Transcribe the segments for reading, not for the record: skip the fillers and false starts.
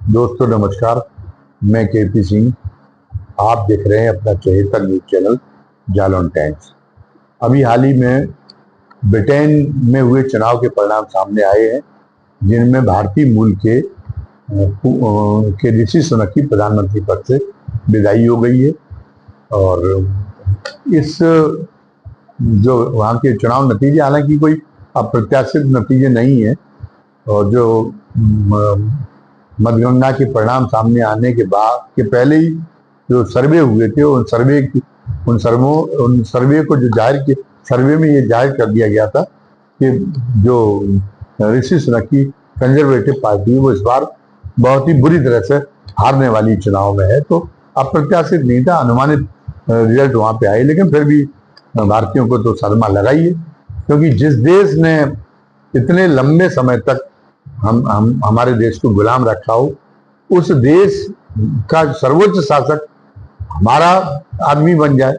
दोस्तों नमस्कार, मैं केपी सिंह। आप देख रहे हैं अपना चहेता न्यूज चैनल जालौन टाइम्स। अभी हाल ही में ब्रिटेन में हुए चुनाव के परिणाम सामने आए हैं, जिनमें भारतीय मूल के ऋषि सुनक की प्रधानमंत्री पद से विदाई हो गई है। और इस जो वहाँ के चुनाव नतीजे, हालांकि कोई अप्रत्याशित नतीजे नहीं है, और जो मतगणना के परिणाम सामने आने के पहले ही जो सर्वे हुए थे, उन सर्वे को जो जाहिर किया, सर्वे में ये जाहिर कर दिया गया था कि जो ऋषि सुनक की कंजर्वेटिव पार्टी वो इस बार बहुत ही बुरी तरह से हारने वाली चुनाव में है। तो अप्रत्याशित नहीं था, अनुमानित रिजल्ट वहां पे आए, लेकिन फिर भी भारतीयों को तो सदमा लगा ही है, क्योंकि जिस देश ने इतने लंबे समय तक हमारे देश को गुलाम रखा हो, उस देश का सर्वोच्च शासक हमारा आदमी बन जाए,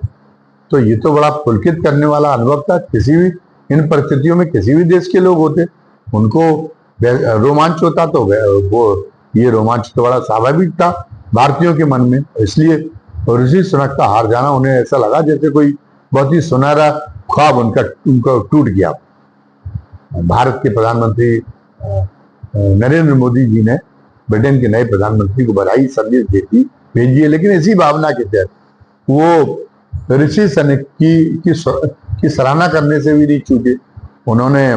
तो ये तो बड़ा पुलकित करने वाला अनुभव था। किसी भी इन परिस्थितियों में किसी भी देश के लोग होते, उनको रोमांच होता, तो वो ये रोमांच तो बड़ा स्वाभाविक था भारतीयों के मन में। इसलिए ऋषि सुनक का हार जाना उन्हें ऐसा लगा जैसे कोई बहुत ही सुनहरा ख्वाब उनका टूट गया। भारत के प्रधानमंत्री नरेंद्र मोदी जी ने ब्रिटेन के नए प्रधानमंत्री को बधाई संदेश भेजी है, लेकिन इसी भावना के तहत वो ऋषि सुनक की सराहना करने से भी नहीं चूके। उन्होंने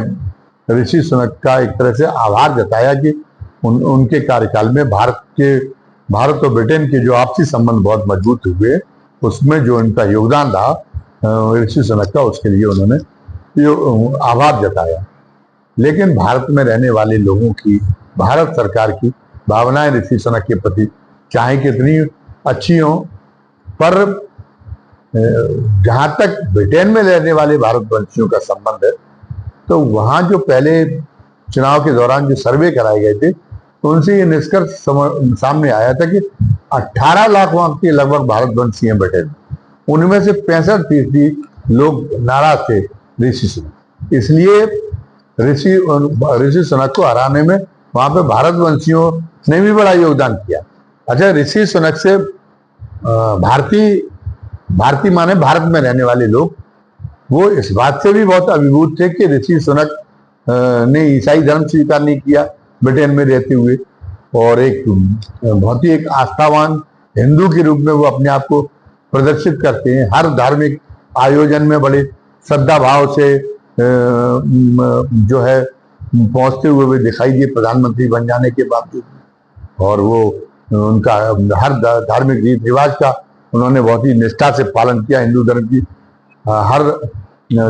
ऋषि सुनक का एक तरह से आभार जताया कि उनके कार्यकाल में भारत और ब्रिटेन के जो आपसी संबंध बहुत मजबूत हुए, उसमें जो उनका योगदान रहा ऋषि सुनक का, उसके लिए उन्होंने आभार जताया। लेकिन भारत में रहने वाले लोगों की, भारत सरकार की भावनाएं ऋषि सुनक के प्रति चाहे कितनी अच्छी हो, पर जहां तक ब्रिटेन में रहने वाले भारतवंशियों का संबंध है, तो वहां जो पहले चुनाव के दौरान जो सर्वे कराए गए थे, तो उनसे ये निष्कर्ष सामने आया था कि 18 लाख वहां के लगभग भारतवंशी हैं ब्रिटेन में। उनमें से 65% लोग नाराज थे ऋषि सुनक। इसलिए ऋषि सुनक को हराने में वहां पे भारतवंशियों ने भी बड़ा योगदान किया। अच्छा, ऋषि सुनक से भारतीय माने भारत में रहने वाले लोग, वो इस बात से भी बहुत अभिभूत थे कि ऋषि सुनक ने ईसाई धर्म स्वीकार नहीं किया ब्रिटेन में रहते हुए, और एक बहुत ही एक आस्थावान हिंदू के रूप में वो अपने आप को प्रदर्शित करते हैं। हर धार्मिक आयोजन में बड़े श्रद्धा भाव से जो है पहुंचते हुए वे दिखाई दिए प्रधानमंत्री बन जाने के बावजूद। और वो उनका हर धार्मिक रीति रिवाज का उन्होंने बहुत ही निष्ठा से पालन किया, हिंदू धर्म की हर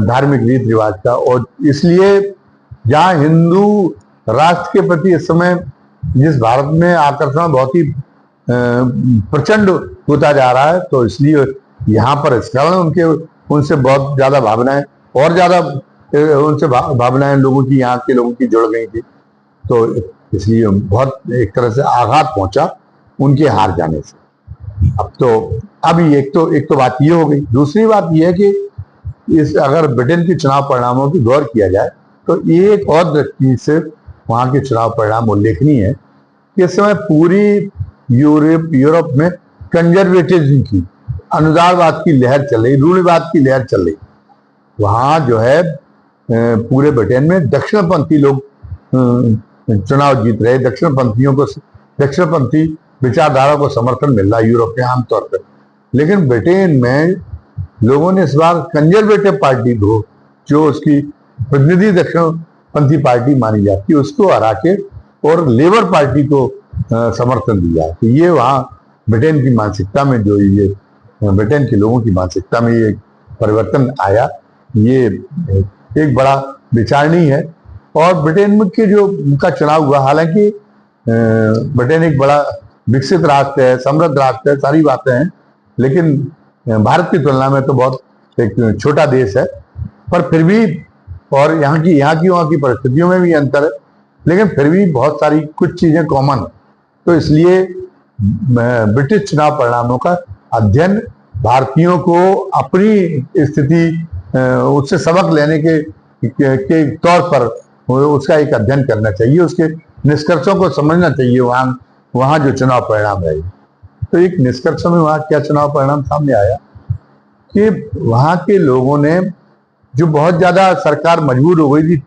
धार्मिक रीति रिवाज का। और इसलिए जहाँ हिंदू राष्ट्र के प्रति इस समय जिस भारत में आकर्षण बहुत ही प्रचंड होता जा रहा है, तो इसलिए यहाँ पर इस कारण उनसे बहुत ज्यादा भावनाएं, और ज्यादा उनसे भावनाएं लोगों की, यहाँ के लोगों की जुड़ गई थी। तो इसलिए बहुत एक तरह से आघात पहुंचा उनके हार जाने से। अब एक तो बात ये हो गई। दूसरी बात ये है कि अगर ब्रिटेन के चुनाव परिणामों की गौर किया जाए, तो ये एक और दृष्टि से वहां के चुनाव परिणाम उल्लेखनीय है कि इस समय पूरी यूरोप में कंजर्वेटिज्म की, अनुदारवाद की लहर चल रही, रूढ़िवाद की लहर चल रही। वहां जो है पूरे ब्रिटेन में दक्षिणपंथी लोग चुनाव जीत रहे, दक्षिणपंथी विचारधारा को समर्थन मिल रहा है यूरोप में आमतौर पर। लेकिन ब्रिटेन में लोगों ने इस बार कंजर्वेटिव पार्टी को, जो उसकी प्रतिनिधि दक्षिणपंथी पार्टी मानी जाती है, उसको हरा के और लेबर पार्टी को समर्थन दिया। तो ये वहाँ ब्रिटेन की मानसिकता में, जो ये ब्रिटेन के लोगों की मानसिकता में ये परिवर्तन आया, ये एक बड़ा विचारणीय है। और ब्रिटेन में के जो उनका चुनाव हुआ, हालांकि ब्रिटेन एक बड़ा विकसित राष्ट्र है, समृद्ध राष्ट्र है, सारी बातें हैं, लेकिन भारत की तुलना में तो बहुत एक छोटा देश है। पर फिर भी, और यहाँ की परिस्थितियों में भी अंतर है, लेकिन फिर भी बहुत सारी कुछ चीजें कॉमन है। तो इसलिए ब्रिटिश चुनाव परिणामों का अध्ययन भारतीयों को अपनी स्थिति उससे सबक लेने के तौर पर उसका एक अध्ययन करना चाहिए, उसके निष्कर्षों को समझना चाहिए। वहां जो चुनाव परिणाम रहे। तो एक निष्कर्ष में वहां क्या चुनाव परिणाम सामने आया कि वहां के लोगों ने जो बहुत ज्यादा सरकार मजबूर हो गई थी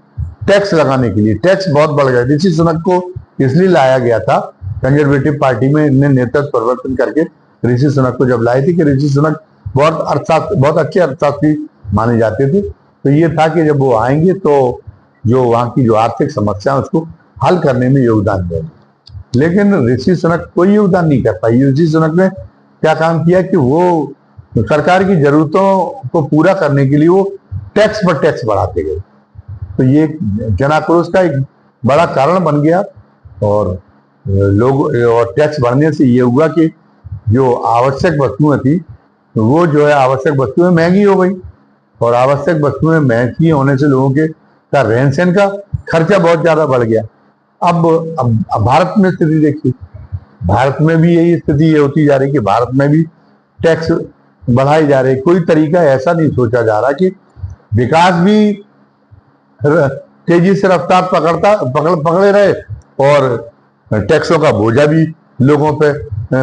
टैक्स लगाने के लिए, टैक्स बहुत बढ़ गए। ऋषि सुनक को इसलिए लाया गया था, कंजर्वेटिव पार्टी में इन्हें नेतृत्व परिवर्तन करके ऋषि सुनक को जब लाए थे कि ऋषि सुनक बहुत अच्छे अर्थशास्त्री माने जाते थे। तो ये था कि जब वो आएंगे तो जो वहां की जो आर्थिक समस्या है उसको हल करने में योगदान देंगे। लेकिन ऋषि सुनक कोई योगदान नहीं कर पाई। ऋषि सुनक ने क्या काम किया कि वो सरकार की जरूरतों को पूरा करने के लिए वो टैक्स पर टैक्स बढ़ाते गए। तो ये जन आक्रोश का एक बड़ा कारण बन गया और लोग और टैक्स बढ़ने से ये हुआ कि जो आवश्यक वस्तुएं थी वो जो है आवश्यक वस्तुएं महंगी हो गई और आवश्यक वस्तुएं महंगी होने से लोगों के का रहन सहन का खर्चा बहुत ज्यादा बढ़ गया। अब भारत में स्थिति देखिए, भारत में भी यही स्थिति ये होती जा रही कि भारत में भी टैक्स बढ़ाई जा रही। कोई तरीका ऐसा नहीं सोचा जा रहा कि विकास भी तेजी से रफ्तार पकड़े रहे और टैक्सों का बोझा भी लोगों पे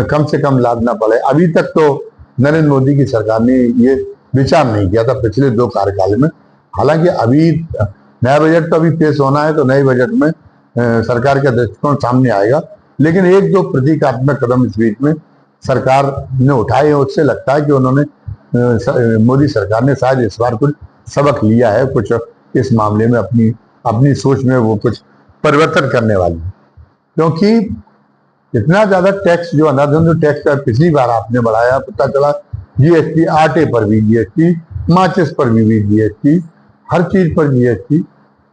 कम से कम लादना पड़े। अभी तक तो नरेंद्र मोदी की सरकार ने ये विचार नहीं किया था पिछले 2 कार्यकाल में। हालांकि अभी नया बजट तो अभी पेश होना है तो नए बजट में सरकार का दृष्टिकोण सामने आएगा, लेकिन 1-2 प्रतीकात्मक कदम इस बीच में सरकार ने उठाए हैं। उससे लगता है कि उन्होंने मोदी सरकार ने शायद इस बार कुछ सबक लिया है, कुछ इस मामले में अपनी सोच में वो कुछ परिवर्तन करने वाली है। क्योंकि इतना ज्यादा टैक्स जो अनाधन टैक्स है पिछली बार आपने बढ़ाया, पता चला जीएसटी, आटे पर भी जीएसटी, माचिस पर भी जीएसटी, हर चीज पर जीएसटी।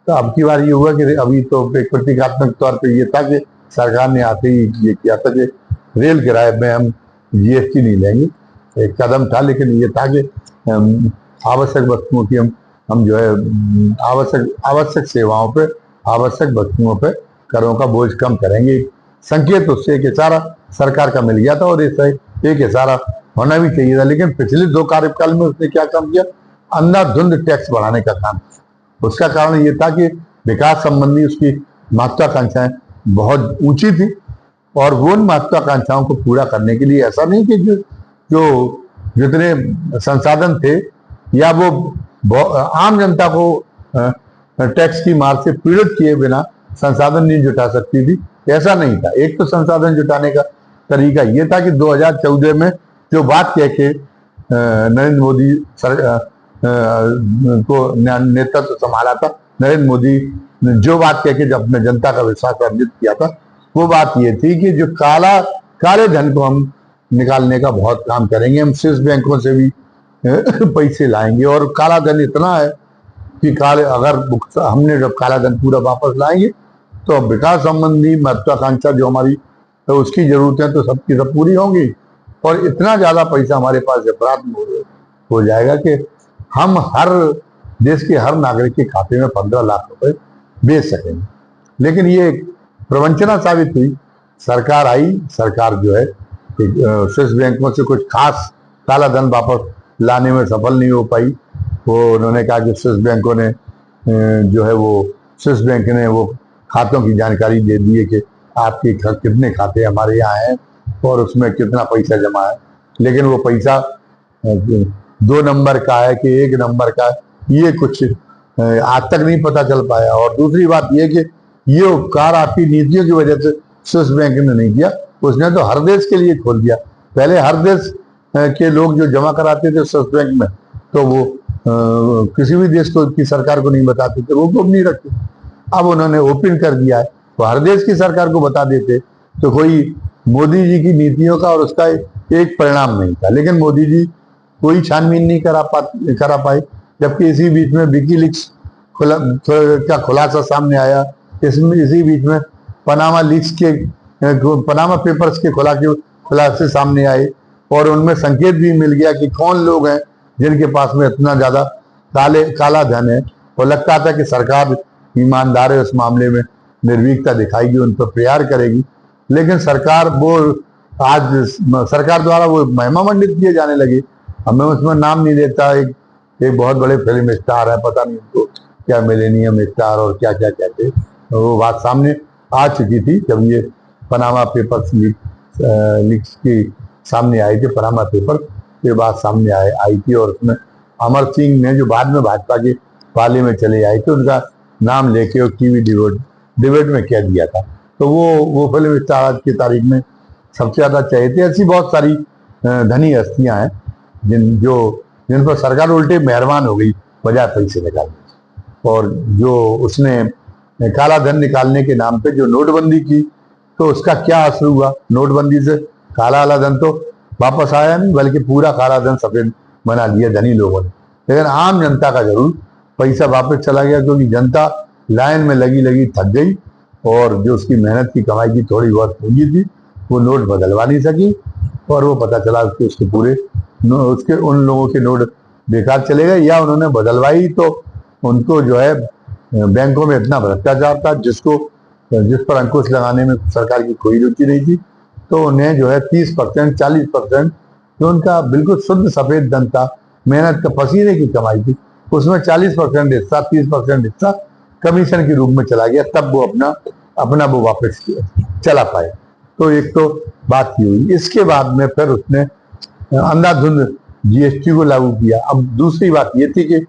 तो अब की बार ये हुआ कि अभी तो एक प्रतीकात्मक तौर पे ये था कि सरकार ने आते ही ये किया था कि रेल किराए में हम जीएसटी नहीं लेंगे। एक कदम था, लेकिन ये था कि आवश्यक वस्तुओं की हम जो है आवश्यक सेवाओं पे, आवश्यक वस्तुओं पे करों का बोझ कम करेंगे। संकेत उससे एक इशारा सरकार का मिल गया था और एक इशारा होना भी चाहिए था। लेकिन पिछले 2 कार्यकाल में उसने क्या काम किया, अंधाधुंध टैक्स बढ़ाने का काम। उसका कारण ये था कि विकास संबंधी उसकी महत्वाकांक्षाएं बहुत ऊंची थी और वो उन महत्वाकांक्षाओं को पूरा करने के लिए ऐसा नहीं कि जो जितने संसाधन थे या वो आम जनता को टैक्स की मार से पीड़ित किए बिना संसाधन नहीं जुटा सकती थी, ऐसा नहीं था। एक तो संसाधन जुटाने का तरीका ये था कि 2014 में जो बात कह के नरेंद्र मोदी को नेतृत्व संभाला था, नरेंद्र मोदी ने जो बात कह के जब अपने जनता का विश्वास अर्जित किया था, वो बात ये थी कि जो काले धन को हम निकालने का बहुत काम करेंगे, हम स्विस बैंकों से भी पैसे लाएंगे और काला धन इतना है कि अगर हमने जब काला धन पूरा वापस लाएंगे तो विकास संबंधी महत्वाकांक्षा जो हमारी तो उसकी जरूरतें तो सबकी सब पूरी होंगी और इतना ज्यादा पैसा हमारे पास अपराध हो जाएगा कि हम हर देश के हर नागरिक के खाते में 15 लाख रुपए भेज सकेंगे। लेकिन ये प्रवंचना साबित हुई। सरकार आई, सरकार जो है स्विस बैंकों से कुछ खास काला धन वापस लाने में सफल नहीं हो पाई। वो उन्होंने कहा कि स्विस बैंकों ने जो है वो स्विस बैंक ने वो खातों की जानकारी दे दी है कि आपके कितने खाते हमारे यहाँ हैं और उसमें कितना पैसा जमा है, लेकिन वो पैसा 2 नंबर का है कि 1 नंबर का है, ये कुछ आज तक नहीं पता चल पाया। और दूसरी बात ये कि ये उपकार आपकी नीतियों की वजह से स्विस बैंक ने नहीं किया, उसने तो हर देश के लिए खोल दिया। पहले हर देश के लोग जो जमा कराते थे स्विस बैंक में तो वो किसी भी देश को की सरकार को नहीं बताते थे, वो गोपनीय रखते। अब उन्होंने ओपन कर दिया है तो हर देश की सरकार को बता देते, तो कोई मोदी जी की नीतियों का और उसका एक परिणाम नहीं था। लेकिन मोदी जी कोई छानबीन नहीं करा पाए, जबकि इसी बीच में विकीलीक्स का खुलासा सामने आया। इसी बीच में पनामा पेपर्स के खुलासे सामने आए और उनमें संकेत भी मिल गया कि कौन लोग हैं जिनके पास में इतना ज्यादा काला धन है। और लगता था कि सरकार ईमानदार है, उस मामले में निर्भीकता दिखाएगी, उन पर प्रहार करेगी। लेकिन सरकार द्वारा वो महिमा मंडित किए जाने लगे। अब मैं उसमें नाम नहीं देता, एक बहुत बड़े फिल्म स्टार है, पता नहीं उनको क्या मिलेनियम स्टार और क्या क्या कहते, वो बात सामने आ चुकी थी जब ये पनामा पेपर्स लीक्स के सामने आए थे। पनामा पेपर के बाद सामने आई थी, और उसमें अमर सिंह ने, जो बाद में भाजपा के पाले में चले आए थे, उनका नाम लेके और टीवी डिबेट में कह दिया था। तो वो फिल्म स्टार आज की तारीख में सबसे ज्यादा चाहिए थे। ऐसी बहुत सारी धनी हस्तियां हैं जिन पर सरकार उल्टे मेहरबान हो गई बजाय पैसे निकालने। और जो उसने काला धन निकालने के नाम पे जो नोटबंदी की, तो उसका क्या असर हुआ? नोटबंदी से काला वाला धन तो वापस आया नहीं, बल्कि पूरा काला धन सफेद बना लिया धनी लोगों ने। लेकिन आम जनता का जरूर पैसा वापस चला गया, क्योंकि जनता लाइन में लगी थक गई, और जो उसकी मेहनत की कमाई की थोड़ी बहुत पूंजी थी वो नोट बदलवा नहीं सकी, और वो पता चला कि उसके उन लोगों के नोट बेकार चले गए, या उन्होंने बदलवाई तो उनको जो है बैंकों में इतना भ्रष्टाचार था जिस पर अंकुश लगाने में सरकार की कोई रुचि नहीं थी। तो उन्हें जो है 30% 40% जो उनका बिल्कुल शुद्ध सफेद धन था, मेहनत का पसीने की कमाई थी, उसमें 40% हिस्सा 30% हिस्सा कमीशन के रूप में चला गया। तब वो अपना वो वापस चला पाए। तो एक तो बात की हुई। इसके बाद में फिर उसने अंधाधुंध जीएसटी को लागू किया। अब दूसरी बात ये थी कि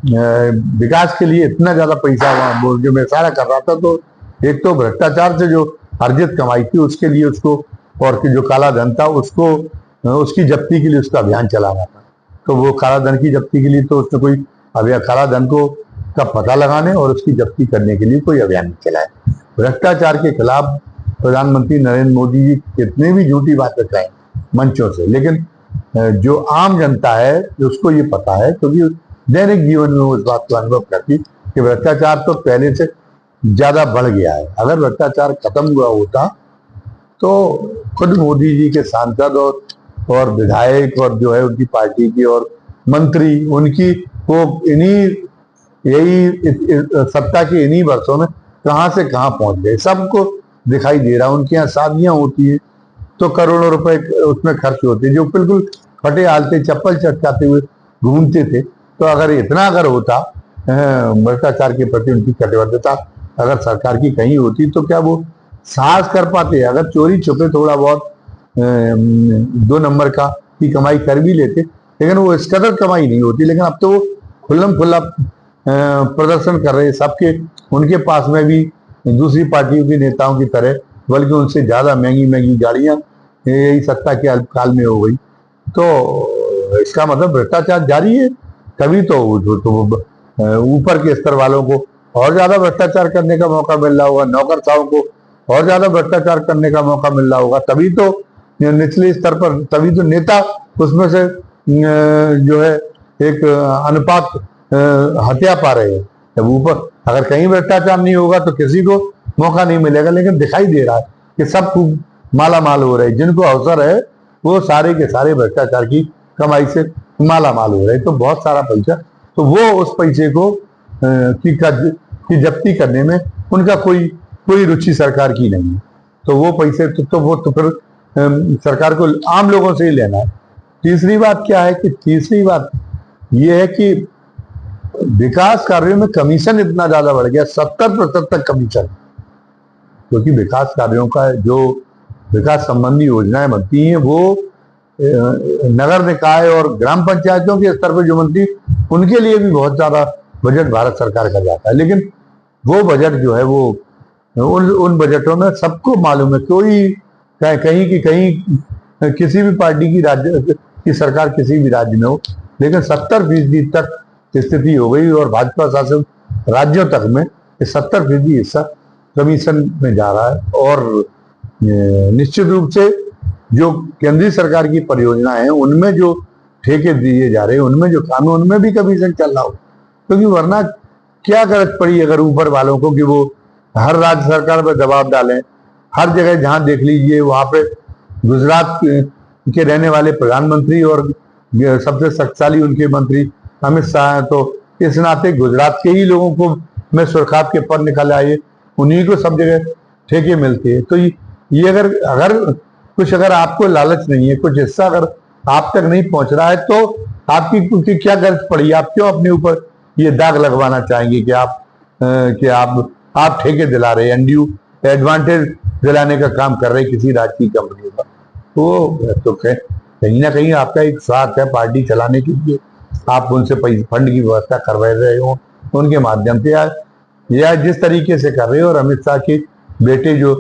विकास के लिए इतना ज्यादा पैसा वहां जो मैं सारा कर रहा था, तो एक तो भ्रष्टाचार से जो अर्जित कमाई थी उसके लिए उसको, और जो काला धन था उसकी जब्ती के लिए उसका अभियान चलाना था। तो वो काला धन की जब्ती के लिए तो उसने कोई अभियान, काला धन का पता लगाने और उसकी जब्ती करने के लिए कोई अभियान नहीं चलाया। भ्रष्टाचार के खिलाफ प्रधानमंत्री नरेंद्र मोदी जी कितने भी झूठी बातें कहें मंचों से, लेकिन जो आम जनता है उसको ये पता है, क्योंकि दैनिक जीवन में उस बात को अनुभव करती कि भ्रष्टाचार तो पहले से ज्यादा बढ़ गया है। अगर भ्रष्टाचार खत्म हुआ होता तो खुद मोदी जी के सांसद और विधायक और जो है उनकी पार्टी की और मंत्री उनकी वो यही सत्ता के इन्हीं वर्षों में कहां से कहां पहुंच गए, सबको दिखाई दे रहा। उनके यहाँ शादियां होती है तो करोड़ों रुपए उसमें खर्च होते हैं, जो बिल्कुल फटे आलते चप्पल चटकाते हुए घूमते थे। तो अगर होता भ्रष्टाचार के प्रति उनकी कटिबद्धता अगर सरकार की कहीं होती तो क्या वो साहस कर पाते? अगर चोरी छुपे थोड़ा बहुत 2 नंबर की कमाई कर भी लेते, लेकिन वो इस कदर कमाई नहीं होती। लेकिन अब तो वो खुल्लम खुल्ला प्रदर्शन कर रहे हैं, सबके उनके पास में भी दूसरी पार्टियों के नेताओं की तरह, बल्कि उनसे ज्यादा महंगी गाड़ियां यही सत्ता के अल्पकाल में हो गई। तो इसका मतलब भ्रष्टाचार जारी है। तभी तो ऊपर के स्तर वालों को और ज्यादा भ्रष्टाचार करने का मौका मिल रहा होगा, नौकरशाहों को और ज्यादा भ्रष्टाचार करने का मौका मिल रहा होगा। तभी तो निचले स्तर पर, तभी तो नेता उसमें से जो है एक अनुपात हत्या पा रहे हैं। जब ऊपर अगर कहीं भ्रष्टाचार नहीं होगा तो किसी को मौका नहीं मिलेगा। लेकिन दिखाई दे रहा है कि सब खूब माला माल हो रहे हैं, जिनको अवसर है वो सारे के सारे भ्रष्टाचार की कमाई से माला माल हो रहे हैं। तो बहुत सारा पैसा, तो वो उस पैसे को की जब्ती करने में उनका कोई रुचि सरकार की नहीं है। तो वो पैसे तो फिर सरकार को आम लोगों से ही लेना है। तीसरी बात क्या है कि तीसरी बात ये है कि विकास कार्यों में कमीशन इतना ज्यादा बढ़ गया, 70% तक कमीशन, क्योंकि विकास कार्यों का जो विकास संबंधी योजनाएं बनती हैं वो नगर निकाय और ग्राम पंचायतों के स्तर पर जो बनती, उनके लिए भी बहुत ज्यादा बजट भारत सरकार का जाता है। लेकिन वो बजट जो है वो उन बजटों में सबको मालूम है, कोई कहीं किसी भी पार्टी की राज्य की सरकार किसी भी राज्य में हो, लेकिन 70% तक स्थिति हो गई और भाजपा शासित राज्यों तक में 70% हिस्सा कमीशन में जा रहा है। और निश्चित रूप से जो केंद्रीय सरकार की परियोजनाएं हैं उनमें जो ठेके दिए जा रहे हैं, उनमें जो काम है उनमें भी कमीशन चल रहा हो, क्योंकि वरना क्या गरज पड़ी अगर ऊपर वालों को कि वो हर राज्य सरकार पर दबाव डालें। हर जगह जहां देख लीजिए वहां पे गुजरात के रहने वाले प्रधानमंत्री और सबसे शक्तिशाली उनके मंत्री अमित शाह हैं, तो इस नाते गुजरात के ही लोगों को में सुरखात के पद निकाले आए, उन्हीं को सब जगह ठेके मिलते हैं। तो ये अगर आपको लालच नहीं है, कुछ हिस्सा अगर आप तक नहीं पहुंच रहा है, तो आपकी क्या गरज पड़ी? आप क्यों अपने ऊपर ये दाग लगवाना चाहेंगे कि आप ठेके दिला रहे हैं, एडवांटेज दिलाने का काम कर रहे किसी राज्य की कंपनी का। तो कहीं ना कहीं आपका एक स्वार्थ है पार्टी चलाने के लिए, आप उनसे फंड की व्यवस्था करवा रहे हो उनके माध्यम से, या जिस तरीके से कर रहे हो। और अमित शाह के बेटे जो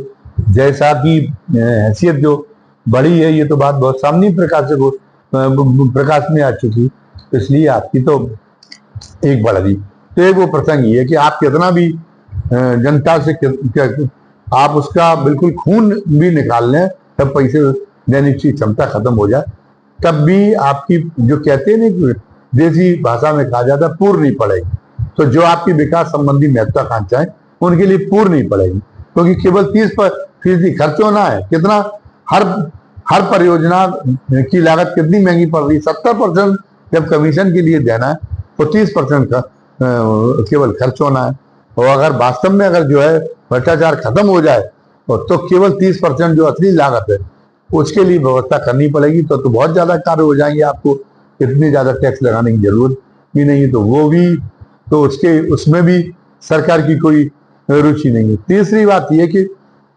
जैसा की हैसियत जो बढ़ी है, ये तो बात बहुत सामने प्रकाश में आ चुकी, इसलिए आपकी तो एक बढ़ रही। तो एक वो प्रसंग ये है कि आप कितना भी जनता से आप उसका बिल्कुल खून भी निकाल लें, तब पैसे देने की क्षमता खत्म हो जाए, तब भी आपकी जो कहते हैं ना देसी भाषा में कहा जाता है पूर्ण नहीं पड़ेगी। तो जो आपकी विकास संबंधी महत्वाकांक्षा है उनके लिए पूर्ण नहीं पड़ेगी, क्योंकि केवल 30% खर्च होना है। कितना हर परियोजना की लागत कितनी महंगी पड़ रही है, 70% जब कमीशन के लिए देना है तो 30% का केवल खर्च होना है। और अगर वास्तव में अगर जो है भ्रष्टाचार खत्म हो जाए तो केवल 30% जो असली लागत है उसके लिए व्यवस्था करनी पड़ेगी। तो बहुत ज्यादा कार्य हो जाएंगे, आपको इतनी ज्यादा टैक्स लगाने की जरूरत भी नहीं है। तो वो भी तो उसमें भी सरकार की कोई रुचि नहीं है। तीसरी बात यह कि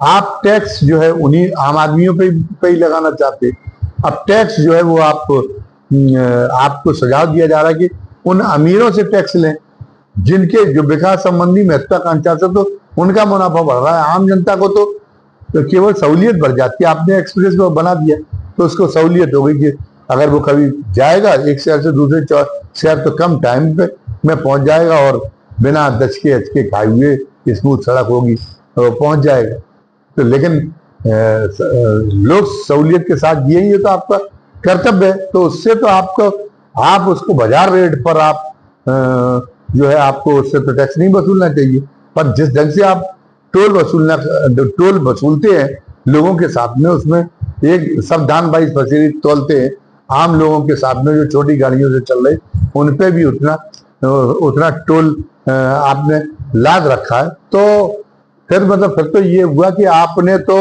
आप टैक्स जो है उन्हीं आम आदमियों पे ही लगाना चाहते हैं। अब टैक्स जो है वो आपको सुझाव दिया जा रहा है कि उन अमीरों से टैक्स लें जिनके जो विकास संबंधी महत्वाकांक्षा से तो उनका मुनाफा बढ़ रहा है। आम जनता को तो केवल सहूलियत बढ़ जाती है। आपने एक्सप्रेस वे बना दिया तो उसको सहूलियत हो गई कि अगर वो कभी जाएगा एक शहर से दूसरे शहर तो कम टाइम पे में पहुंच जाएगा और बिना दचके हचके खाए हुए स्मूथ सड़क होगी तो पहुंच जाएगा। तो लेकिन लोग सहूलियत के साथ यही है तो आपका कर्तव्य है। तो उससे तो आप उसको बाजार रेट पर आप जो है आपको उससे तो टैक्स नहीं वसूलना चाहिए। पर जिस ढंग से आप टोल वसूलते हैं लोगों के साथ में, उसमें एक सावधान बाई फैसिलिटी तोलते हैं आम लोगों के साथ में जो छोटी गाड़ियों से चल रहे उन पे भी उतना टोल आपने लाद रखा है। तो फिर तो ये हुआ कि आपने तो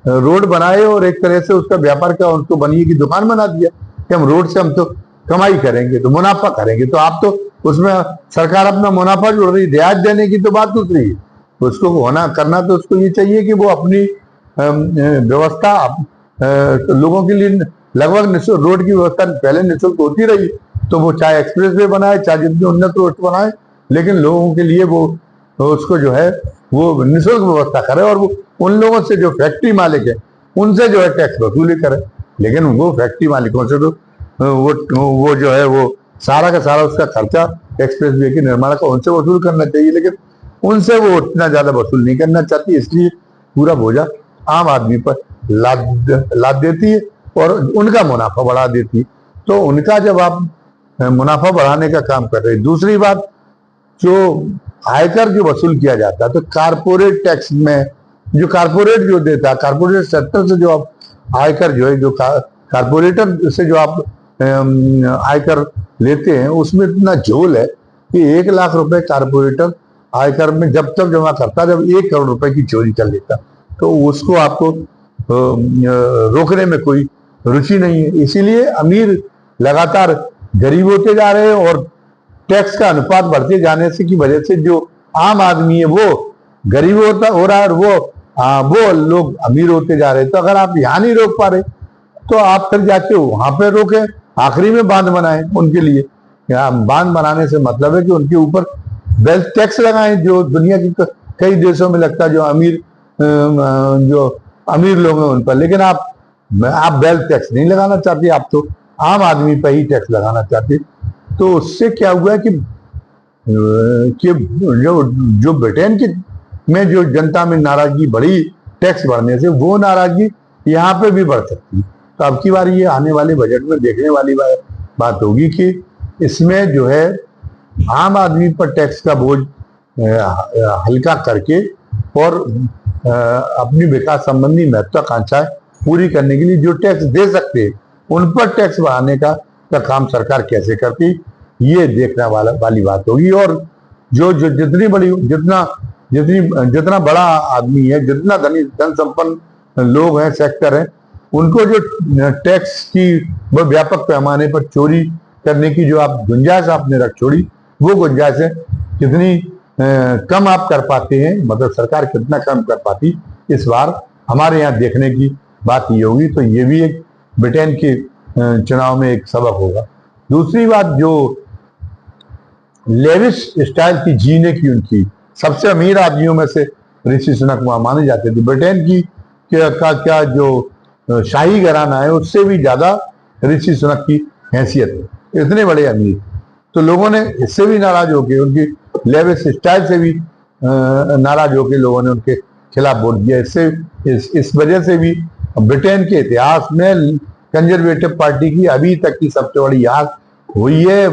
रोड बनाए और एक तरह से उसका व्यापार का उनको बनिए की दुकान बना दिया कि हम रोड से हम तो कमाई करेंगे, तो मुनाफा करेंगे। तो आप तो उसमें सरकार अपना मुनाफा जोड़ रही है, ब्याज देने की तो बात दूसरी है। उसको होना करना तो उसको ये चाहिए कि वो अपनी व्यवस्था लोगों के लिए लगभग निःशुल्क रोड की व्यवस्था पहले निःशुल्क होती रही, तो वो चाहे एक्सप्रेस वे बनाए चाहे जितनी उन्नत रोड बनाए, लेकिन लोगों के लिए वो उसको जो है वो निःशुल्क व्यवस्था करे और वो उन लोगों से जो फैक्ट्री मालिक है उनसे जो है टैक्स वसूली करे। लेकिन वो फैक्ट्री मालिकों से तो वो जो है वो सारा का सारा उसका खर्चा एक्सप्रेस वे के निर्माण का उनसे वसूल करना चाहिए, लेकिन उनसे वो उतना ज्यादा वसूल नहीं करना चाहती, इसलिए पूरा बोझा आम आदमी पर लाद देती है और उनका मुनाफा बढ़ा देती है। तो उनका जब आप मुनाफा बढ़ाने का काम कर रहे हैं। दूसरी बात, जो आयकर जो वसूल किया जाता है तो कारपोरेट टैक्स में जो कारपोरेट जो देता है, कारपोरेट सेक्टर से जो आप आयकर जो है जो कारपोरेटर से जो आप आयकर लेते हैं उसमें इतना झोल है कि 1 लाख रुपए कारपोरेटर आयकर में जब तक जमा करता जब 1 करोड़ रुपए की चोरी कर लेता, तो उसको आपको रोकने में कोई रुचि नहीं है। इसीलिए अमीर लगातार गरीब होते जा रहे हैं और टैक्स का अनुपात बढ़ते जाने से की वजह से जो आम आदमी है वो गरीब हो रहा है और वो लोग अमीर होते जा रहे हैं। तो अगर आप यहाँ नहीं रोक पा रहे तो आप फिर जाके वहां पे रोके, आखिरी में बांध बनाए उनके लिए। बांध बनाने से मतलब है कि उनके ऊपर वेल्थ टैक्स लगाएं जो दुनिया की कई देशों में लगता है, जो अमीर लोग हैं उन पर। लेकिन आप वेल्थ टैक्स नहीं लगाना चाहते, आप तो आम आदमी पर ही टैक्स लगाना चाहते। तो उससे क्या हुआ कि जो ब्रिटेन की में जो जनता में नाराजगी बढ़ी टैक्स बढ़ने से, वो नाराजगी यहाँ पे भी बढ़ सकती है। तो अब की बार ये आने वाले बजट में देखने वाली बात होगी कि इसमें जो है आम आदमी पर टैक्स का बोझ हल्का करके और अपनी विकास संबंधी महत्वाकांक्षाएं पूरी करने के लिए जो टैक्स दे सकते हैं उन पर टैक्स बढ़ाने का काम सरकार कैसे करती, ये देखने वाली बात होगी। और जितना बड़ा आदमी है, जितना धन संपन्न लोग हैं, सेक्टर हैं, उनको जो टैक्स की व्यापक पैमाने पर चोरी करने की जो आप गुंजाइश आपने रख छोड़ी, वो गुंजाइश है कितनी कम आप कर पाते हैं, मतलब सरकार कितना कम कर पाती, इस बार हमारे यहाँ देखने की बात ये होगी। तो ये भी एक ब्रिटेन के चुनाव में एक सबक होगा। दूसरी बात, जो लेविश स्टाइल की जीने की उनकी, सबसे अमीर आदमियों में से ऋषि सुनक वहां माने जाते थे। ब्रिटेन की क्या जो शाही घराना है उससे भी ज्यादा ऋषि सुनक की हैसियत है, इतने बड़े अमीर। तो लोगों ने इससे भी नाराज होकर, उनकी लेविश स्टाइल से भी नाराज होकर लोगों ने उनके खिलाफ वोट दिया। इससे इस वजह से भी ब्रिटेन के इतिहास में कंजर्वेटिव पार्टी की अभी तक की सबसे बड़ी हार हुई है,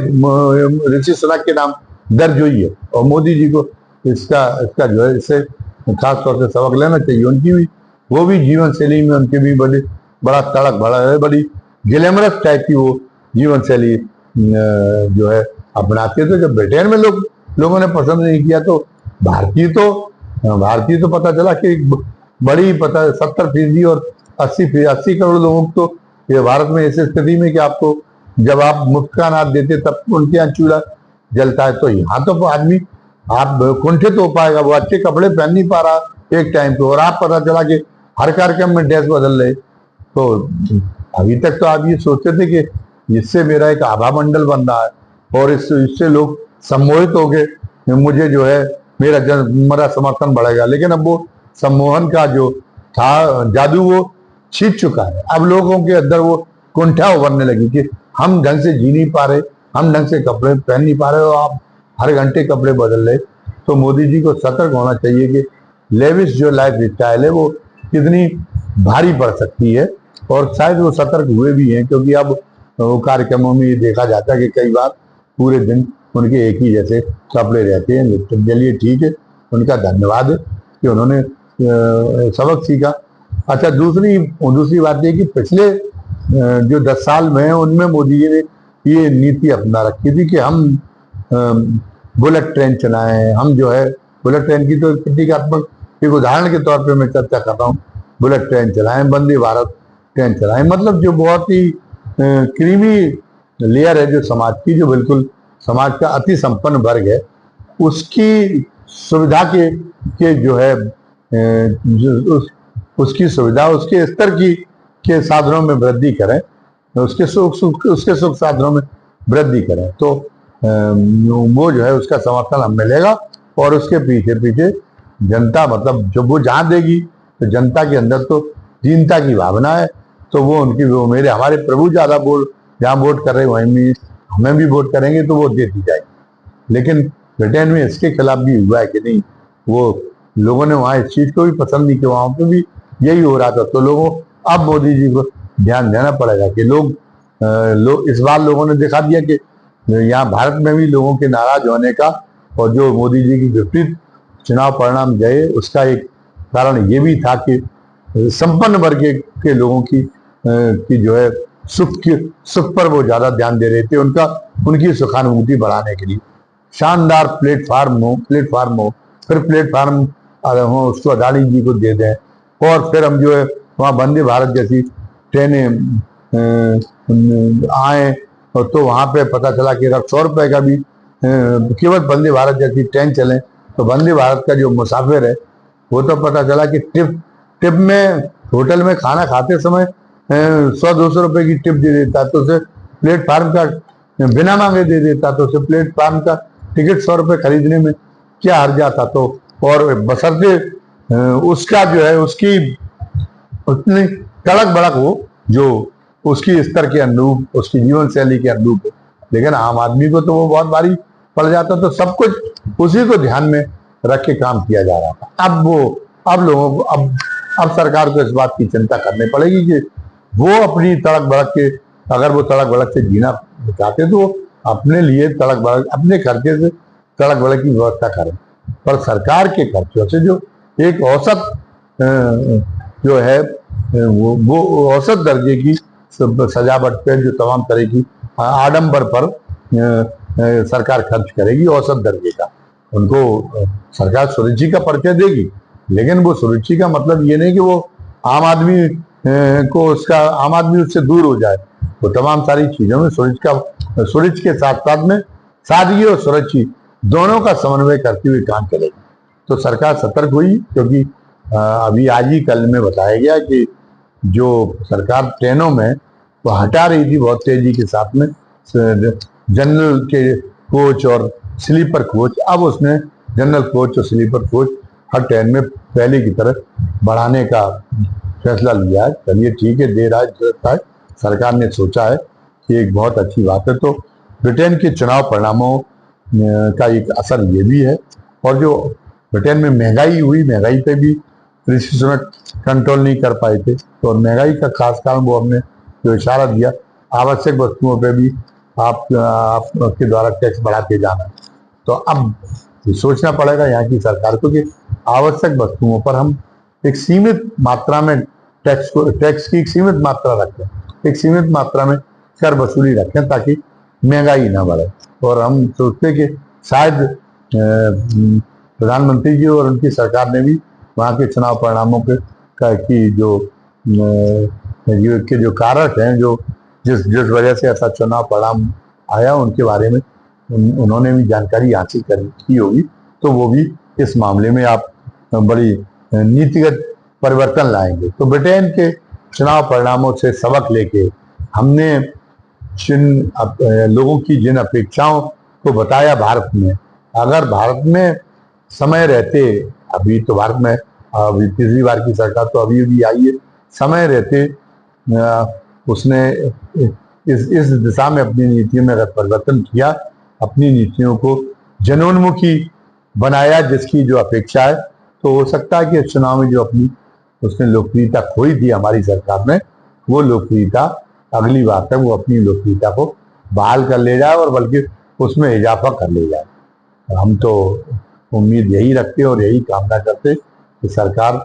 ऋषि सुनक के नाम दर्ज हुई है। और मोदी जी को इसका जो है इससे खास तौर से सबक लेना चाहिए। उनकी भी वो भी जीवन शैली में उनके भी बड़ा तड़क भड़ा है, बड़ी ग्लैमरस टाइप की वो जीवन शैली जो है अपनाते थे। जब ब्रिटेन में लोगों ने पसंद नहीं किया, तो भारतीय तो पता चला कि बड़ी 70% और 80 करोड़ लोगों को तो ये भारत में ऐसी स्थिति में कि आपको जब आप मुफ्त का अनाज देते तब उनके यहाँ चूल्हा जलता है। तो यहाँ तो आदमी आप कुंठित हो पाएगा, वो अच्छे कपड़े पहन नहीं पा रहा एक टाइम पे, और आप पता चला कि हर कार्यक्रम में ड्रेस बदल रहे। तो अभी तक तो आप ये सोचते थे कि इससे मेरा एक आभा मंडल बन रहा है और इससे लोग सम्मोहित हो गए, मुझे जो है मेरा समर्थन बढ़ेगा। लेकिन अब वो सम्मोहन का जो था जादू वो छिप चुका है। अब लोगों के अंदर वो कुंठा उभरने लगी कि हम ढंग से जी नहीं पा रहे, हम ढंग से कपड़े पहन नहीं पा रहे, और आप हर घंटे कपड़े बदल रहे। तो मोदी जी को सतर्क होना चाहिए कि लेविश जो लाइफ स्टाइल है वो कितनी भारी पड़ सकती है। और शायद वो सतर्क हुए भी हैं, क्योंकि अब वो कार्यक्रमों में ये देखा जाता है कि कई बार पूरे दिन उनके एक ही जैसे कपड़े रहते हैं। लेकिन चलिए ठीक है, उनका धन्यवाद है कि उन्होंने सबक सीखा। अच्छा, दूसरी बात यह कि पिछले जो 10 साल में है उनमें मोदी जी ने ये नीति अपना रखी थी कि हम बुलेट ट्रेन चलाएं। हम जो है बुलेट ट्रेन की तो प्रतीकात्मक एक उदाहरण के तौर पे मैं चर्चा कर रहा हूँ, बुलेट ट्रेन चलाएं, वंदे भारत ट्रेन चलाएं। मतलब जो बहुत ही क्रीमी लेयर है जो समाज की, जो बिल्कुल समाज का अति संपन्न वर्ग है, उसकी सुविधा के जो है उसकी सुविधा, उसके स्तर के साधनों में वृद्धि करें, उसके सुख साधनों में वृद्धि करें। तो वो जो है उसका समर्थन हमें मिलेगा। और उसके पीछे जनता, मतलब जब वो जहाँ देगी तो जनता के अंदर तो दीनता की भावना है, तो वो हमारे प्रभु ज्यादा जहाँ वोट कर रहे हैं वहीं हमें भी वोट करेंगे तो वो देती जाएगी। लेकिन ब्रिटेन में इसके खिलाफ भी हुआ है कि नहीं, वो लोगों ने वहां इस चीज को भी पसंद नहीं किया, वहां पे भी यही हो रहा था। तो लोगों अब मोदी जी को ध्यान देना पड़ेगा कि इस बार लोगों ने दिखा दिया कि यहाँ भारत में भी लोगों के नाराज होने का और जो मोदी जी की विपरीत चुनाव परिणाम गए उसका एक कारण ये भी था कि संपन्न वर्ग के लोगों की जो है सुख पर वो ज्यादा ध्यान दे रहे थे, उनकी सुखानुभूति बढ़ाने के लिए शानदार प्लेटफार्म हो, फिर प्लेटफार्म हो उसको अदानी जी को दे दें, और फिर हम जो है वहाँ वंदे भारत जैसी ट्रेनें आए, और तो वहाँ पे पता चला कि अगर 100 रुपए का भी केवल वंदे भारत जैसी ट्रेन चले तो वंदे भारत का जो मुसाफिर है वो तो पता चला कि टिप में होटल में खाना खाते समय 100-200 रुपए की टिप दे देता, तो उसे प्लेटफार्म का बिना मांगे दे देता, तो उसे प्लेटफार्म का टिकट 100 रुपए खरीदने में क्या हर्ज आता। तो और बशर्ते उसका जो है उसकी उतनी तड़क भड़क हो जो उसकी स्तर के अनुरूप, उसकी जीवन शैली के अनुरूप हो। लेकिन आम आदमी को तो वो बहुत भारी पड़ जाता, तो सब कुछ उसी को ध्यान में रख के काम किया जा रहा था। अब लोगों को अब सरकार को इस बात की चिंता करनी पड़ेगी कि वो अपनी तड़क भड़क के, अगर वो तड़क भड़क से जीना चाहते तो अपने लिए तड़क भड़क, अपने खर्चे से तड़क भड़क की व्यवस्था करें। पर सरकार के खर्चों से जो एक औसत जो है वो औसत दर्जे की सजावट पे, जो तमाम तरह की आडंबर पर सरकार खर्च करेगी औसत दर्जे का, उनको सरकार सुरुचि का परिचय देगी। लेकिन वो सुरुचि का मतलब ये नहीं कि वो आम आदमी उससे दूर हो जाए। वो तमाम सारी चीजों में सुरुचि के साथ साथ में सादगी और सुरुचि दोनों का समन्वय करते हुए काम चलेगा। तो सरकार सतर्क हुई, क्योंकि अभी आज ही कल में बताया गया कि जो सरकार ट्रेनों में वो हटा रही थी बहुत तेजी के साथ में जनरल के कोच और स्लीपर कोच, अब उसने जनरल कोच और स्लीपर कोच हर ट्रेन में पहले की तरह बढ़ाने का फैसला लिया है। चलिए ठीक है, देर आज है, सरकार ने सोचा है कि एक बहुत अच्छी बात है। तो ब्रिटेन के चुनाव परिणामों का एक असर ये भी है, और जो ब्रिटेन में महंगाई हुई, महंगाई पे भी ऋषि सुनक कंट्रोल नहीं कर पाए थे, तो महंगाई का खास कारण वो हमने जो इशारा दिया, आवश्यक वस्तुओं पे भी आपके द्वारा टैक्स बढ़ाते जाना। तो अब ये सोचना पड़ेगा यहाँ की सरकार को कि आवश्यक वस्तुओं पर हम एक सीमित मात्रा में टैक्स की एक सीमित मात्रा रखें, एक सीमित मात्रा में कर वसूली रखें, ताकि महंगाई ना बढ़े। और हम सोचते कि शायद प्रधानमंत्री जी और उनकी सरकार ने भी वहाँ के चुनाव परिणामों की जो कारक हैं, जो जिस वजह से ऐसा चुनाव परिणाम आया, उनके बारे में उन्होंने भी जानकारी हासिल की होगी। तो वो भी इस मामले में आप बड़ी नीतिगत परिवर्तन लाएंगे। तो ब्रिटेन के चुनाव परिणामों से सबक लेके हमने लोगों की जिन अपेक्षाओं को बताया भारत में, अगर भारत में समय रहते, अभी तो भारत में अभी तीसरी बार की सरकार तो अभी भी आई है, समय रहते उसने इस दिशा में अपनी नीतियों में अगर परिवर्तन किया, अपनी नीतियों को जनोन्मुखी बनाया, जिसकी जो अपेक्षा है, तो हो सकता है कि इस चुनाव में जो अपनी उसने लोकप्रियता खोई थी हमारी सरकार ने, वो लोकप्रियता अगली बार तक वो अपनी लोकप्रियता को बहाल कर ले जाए और बल्कि उसमें इजाफा कर ले जाए। हम तो उम्मीद यही रखते और यही कामना करते कि सरकार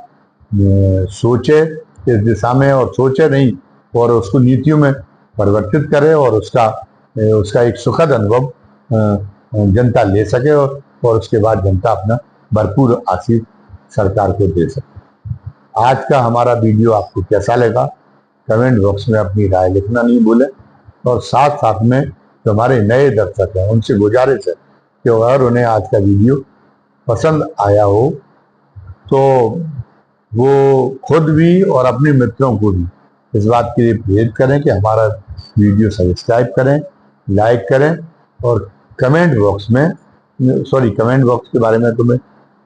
सोचे इस दिशा में, और सोचे नहीं और उसको नीतियों में परिवर्तित करे, और उसका एक सुखद अनुभव जनता ले सके, और उसके बाद जनता अपना भरपूर आशीष सरकार को दे सके। आज का हमारा वीडियो आपको कैसा लगा, कमेंट बॉक्स में अपनी राय लिखना नहीं भूलें। और साथ साथ में जो हमारे नए दर्शक हैं, उनसे गुजारिश है कि अगर उन्हें आज का वीडियो पसंद आया हो तो वो खुद भी और अपने मित्रों को भी इस बात के लिए प्रेरित करें कि हमारा वीडियो सब्सक्राइब करें, लाइक करें, और कमेंट बॉक्स के बारे में तो मैं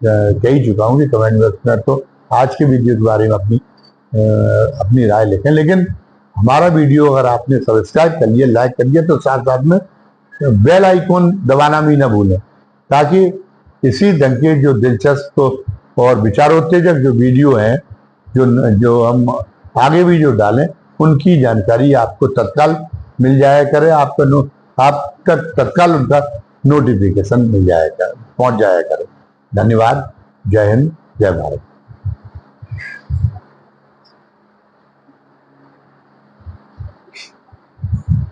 कह ही चुका हूँ कि कमेंट बॉक्स में तो आज के वीडियो के बारे में अपनी राय लिखें। लेकिन हमारा वीडियो अगर आपने सब्सक्राइब कर लिया, लाइक कर लिया, तो साथ साथ में बेल आइकॉन दबाना भी ना भूलें, ताकि इसी ढंग के जो दिलचस्प और विचारोत्तेजक जो वीडियो हैं, जो हम आगे भी जो डालें, उनकी जानकारी आपको तत्काल मिल जाया करे, आपका तत्काल उनका नोटिफिकेशन मिल जाया करे, पहुंच जाया करे। धन्यवाद। जय हिंद, जय भारत।